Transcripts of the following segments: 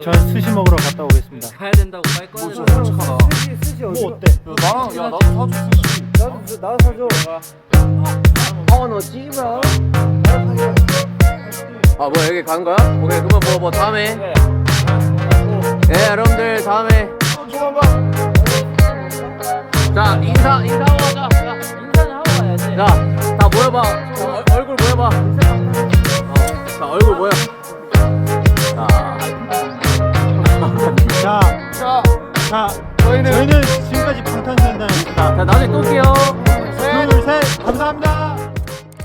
저는 스시 먹으러 갔다 오겠습니다. 가야 된다고 빨리 꺼내. 진짜 솔직하다. 뭐 어때? 나도 사줄 수 있어. 나도 사줘. 너 찌마. 아 뭐야 여기 가는 거야? 오케이 그러면 뭐 다음에 네 여러분들 다음에 자 인사하고 가자. 인사는 하고 가야지. 자 모여봐. 얼굴 모여봐. 자 얼굴 모여. 자, 저희는 지금까지 방탄소년단이었습니다. 자 나중에 또 올게요. 둘, 셋, 감사합니다.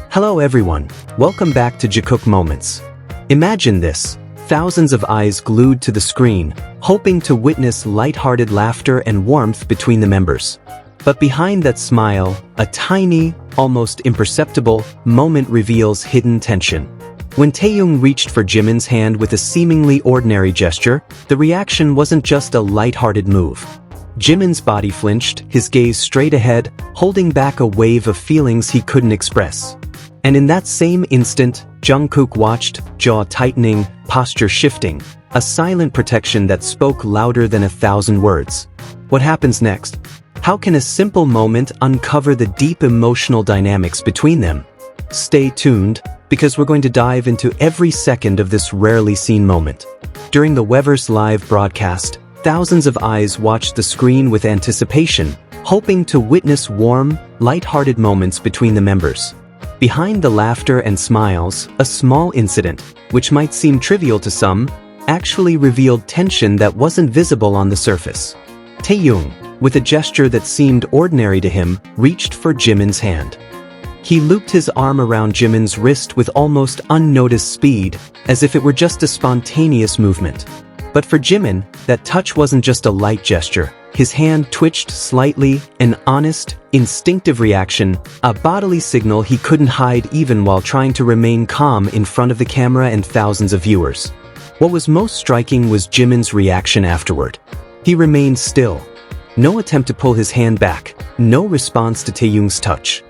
Hello everyone, welcome back to Jikook Moments. Imagine this, thousands of eyes glued to the screen, hoping to witness light-hearted laughter and warmth between the members. But behind that smile, a tiny, almost imperceptible, moment reveals hidden tension. When Taehyung reached for Jimin's hand with a seemingly ordinary gesture, the reaction wasn't just a light-hearted move. Jimin's body flinched, his gaze straight ahead, holding back a wave of feelings he couldn't express. And in that same instant, Jungkook watched, jaw tightening, posture shifting, a silent protection that spoke louder than 1,000 words. What happens next? How can a simple moment uncover the deep emotional dynamics between them? Stay tuned, because we're going to dive into every second of this rarely seen moment. During the Weverse live broadcast, thousands of eyes watched the screen with anticipation, hoping to witness warm, light-hearted moments between the members. Behind the laughter and smiles, a small incident, which might seem trivial to some, actually revealed tension that wasn't visible on the surface. Taehyung, with a gesture that seemed ordinary to him, reached for Jimin's hand. He looped his arm around Jimin's wrist with almost unnoticed speed, as if it were just a spontaneous movement. But for Jimin, that touch wasn't just a light gesture. His hand twitched slightly, an honest, instinctive reaction, a bodily signal he couldn't hide even while trying to remain calm in front of the camera and thousands of viewers. What was most striking was Jimin's reaction afterward. He remained still. No attempt to pull his hand back, no response to Taehyung's touch.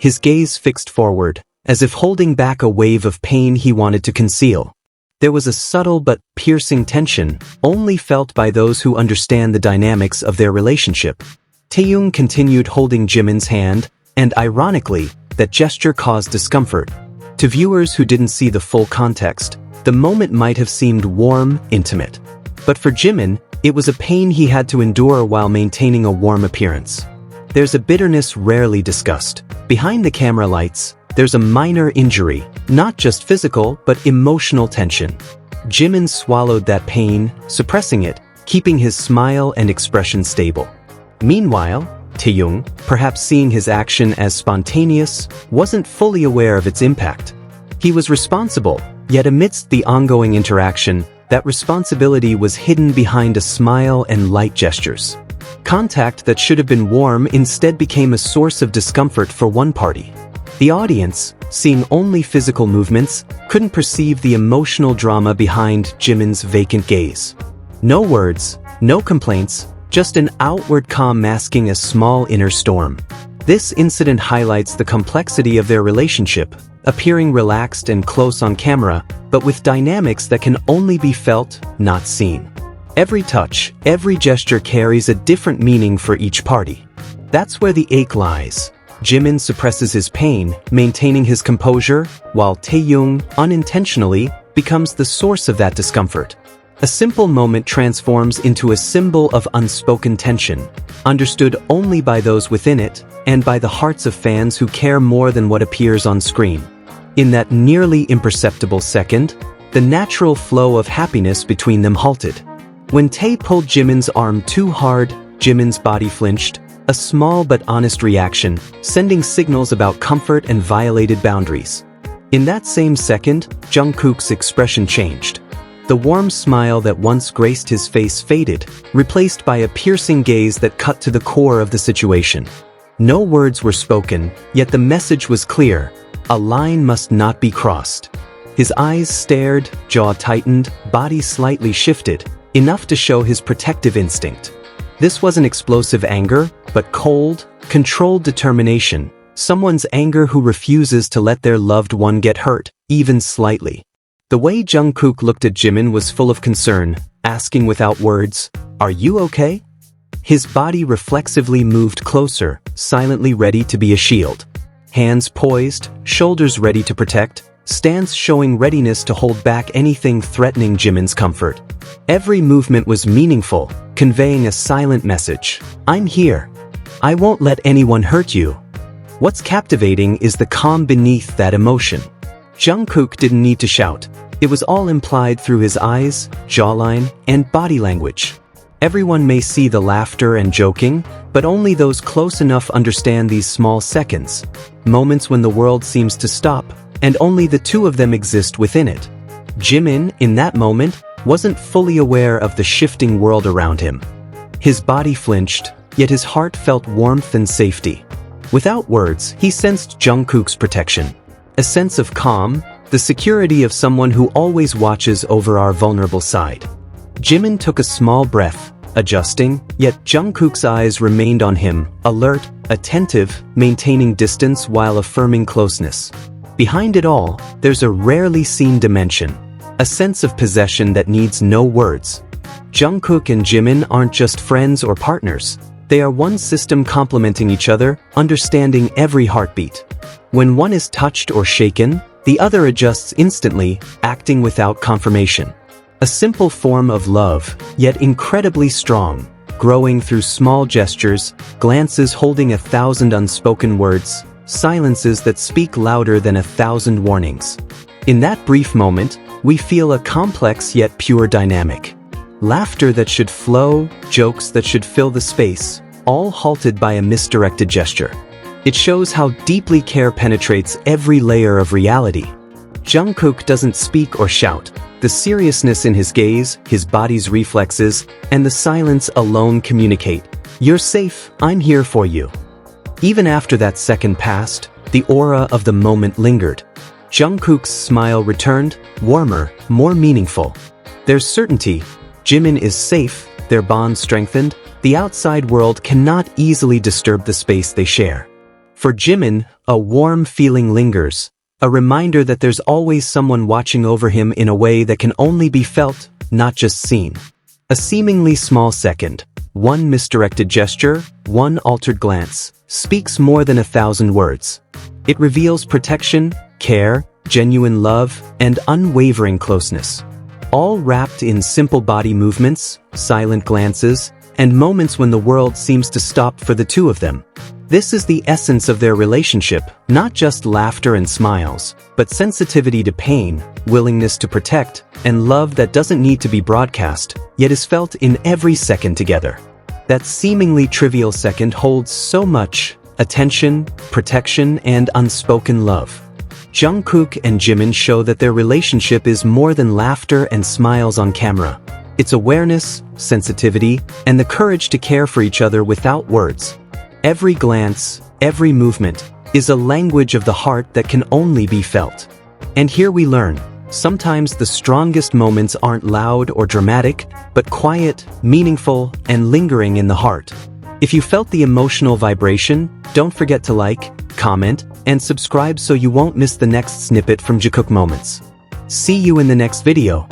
His gaze fixed forward, as if holding back a wave of pain he wanted to conceal. There was a subtle but piercing tension, only felt by those who understand the dynamics of their relationship. Taehyung continued holding Jimin's hand, and ironically, that gesture caused discomfort. To viewers who didn't see the full context, the moment might have seemed warm, intimate. But for Jimin, it was a pain he had to endure while maintaining a warm appearance. There's a bitterness rarely discussed. Behind the camera lights, there's a minor injury, not just physical, but emotional tension. Jimin swallowed that pain, suppressing it, keeping his smile and expression stable. Meanwhile, Taehyung, perhaps seeing his action as spontaneous, wasn't fully aware of its impact. He was responsible, yet amidst the ongoing interaction, that responsibility was hidden behind a smile and light gestures. Contact that should have been warm instead became a source of discomfort for one party. The audience, seeing only physical movements, couldn't perceive the emotional drama behind Jimin's vacant gaze. No words, no complaints, just an outward calm masking a small inner storm. This incident highlights the complexity of their relationship, appearing relaxed and close on camera, but with dynamics that can only be felt, not seen. Every touch, every gesture carries a different meaning for each party. That's where the ache lies. Jimin suppresses his pain, maintaining his composure, while Taehyung, unintentionally, becomes the source of that discomfort. A simple moment transforms into a symbol of unspoken tension, understood only by those within it, and by the hearts of fans who care more than what appears on screen. In that nearly imperceptible second, the natural flow of happiness between them halted. When Tae pulled Jimin's arm too hard, Jimin's body flinched, a small but honest reaction, sending signals about comfort and violated boundaries. In that same second, Jungkook's expression changed. The warm smile that once graced his face faded, replaced by a piercing gaze that cut to the core of the situation. No words were spoken, yet the message was clear: a line must not be crossed. His eyes stared, jaw tightened, body slightly shifted, enough to show his protective instinct. This wasn't explosive anger, but cold, controlled determination, someone's anger who refuses to let their loved one get hurt, even slightly. The way Jungkook looked at Jimin was full of concern, asking without words, "Are you okay?" His body reflexively moved closer, silently ready to be a shield. Hands poised, shoulders ready to protect, stance showing readiness to hold back anything threatening Jimin's comfort. Every movement was meaningful, conveying a silent message. "I'm here. I won't let anyone hurt you." What's captivating is the calm beneath that emotion. Jungkook didn't need to shout. It was all implied through his eyes, jawline, and body language. Everyone may see the laughter and joking, but only those close enough understand these small seconds, moments when the world seems to stop, and only the two of them exist within it. Jimin, in that moment, wasn't fully aware of the shifting world around him. His body flinched, yet his heart felt warmth and safety. Without words, he sensed Jungkook's protection. A sense of calm, the security of someone who always watches over our vulnerable side. Jimin took a small breath, adjusting, yet Jungkook's eyes remained on him, alert, attentive, maintaining distance while affirming closeness. Behind it all, there's a rarely seen dimension, a sense of possession that needs no words. Jungkook and Jimin aren't just friends or partners. They are one system complementing each other, understanding every heartbeat. When one is touched or shaken, the other adjusts instantly, acting without confirmation. A simple form of love, yet incredibly strong, growing through small gestures, glances holding 1,000 unspoken words, silences that speak louder than 1,000 warnings. In that brief moment, we feel a complex yet pure dynamic. Laughter that should flow, jokes that should fill the space, all halted by a misdirected gesture. It shows how deeply care penetrates every layer of reality. Jungkook doesn't speak or shout. The seriousness in his gaze, his body's reflexes, and the silence alone communicate. "You're safe, I'm here for you." Even after that second passed, the aura of the moment lingered. Jungkook's smile returned, warmer, more meaningful. There's certainty. Jimin is safe, their bond strengthened. The outside world cannot easily disturb the space they share. For Jimin, a warm feeling lingers. A reminder that there's always someone watching over him in a way that can only be felt, not just seen. A seemingly small second, one misdirected gesture, one altered glance, speaks more than 1,000 words. It reveals protection, care, genuine love, and unwavering closeness. All wrapped in simple body movements, silent glances, and moments when the world seems to stop for the two of them. This is the essence of their relationship, not just laughter and smiles, but sensitivity to pain, willingness to protect, and love that doesn't need to be broadcast, yet is felt in every second together. That seemingly trivial second holds so much attention, protection, and unspoken love. Jungkook and Jimin show that their relationship is more than laughter and smiles on camera. It's awareness, sensitivity, and the courage to care for each other without words. Every glance, every movement, is a language of the heart that can only be felt. And here we learn, sometimes the strongest moments aren't loud or dramatic, but quiet, meaningful, and lingering in the heart. If you felt the emotional vibration, don't forget to like, comment, and subscribe so you won't miss the next snippet from Jikook Moments. See you in the next video.